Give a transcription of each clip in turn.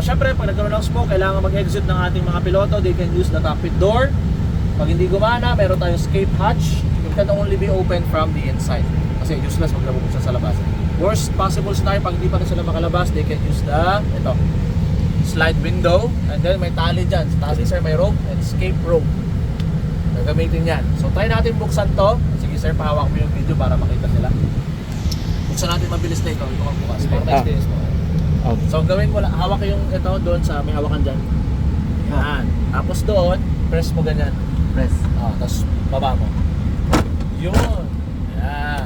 Siyempre, pag nagkaroon ng smoke, kailangan mag-exit ng ating mga piloto. They can use the cockpit door. Pag hindi gumana, meron tayong escape hatch. It can only be opened from the inside. Kasi useless pag nabubuksan sa labas. Worst possible scenario, pag hindi pa na sila makalabas, they can use the slide window. And then may tali dyan. Sa taas ni sir, may rope and escape rope. Gagamitin yan. So try natin buksan to. Sige sir, pahawak mo yung video para makita nila. Buksan natin mabilis na ito. Ito kang bukas. Para experience mo. So gawin mo lang, hawak yung ito doon sa may hawakan dyan. Yan. Tapos doon, press mo ganyan. Press. Tapos baba mo. Yun. Yan.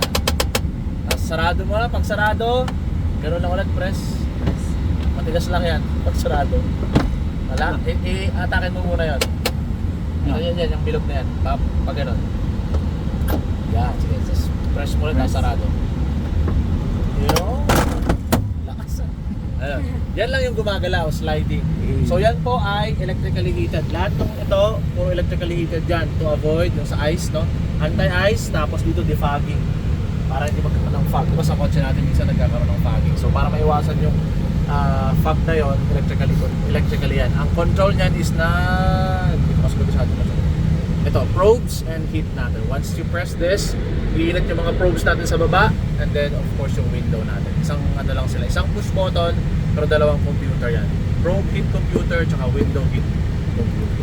Tapos sarado mo lang. Pag sarado, ganoon lang ulit, press. Matigas lang yan. Pag sarado. Wala. I-atakin mo muna yun. Yan, yung bilog na yan. Pag gano'n. Yan, sige. Just press mo ulit, tapos sarado. Yun. Lakas. Ayun. Yan lang yung gumagalaw, sliding. So yan po ay electrically heated. Lahat ng ito, puro electrically heated yan to avoid yung sa ice, no? Anti-ice, tapos dito defogging. Para hindi magkakaroon ng fog. Diba sa kotse natin minsan nagkakaroon ng fogging. So para maiwasan yung fog na yun, electrically yan. Ang control niyan is na mas kabisado na siya. Ito, probes and heat natin. Once you press this, iinat yung mga probes natin sa baba, and then of course yung window natin. Isang ano lang sila, isang push button, pero dalawang computer yan. Probe heat computer, tsaka window heat computer.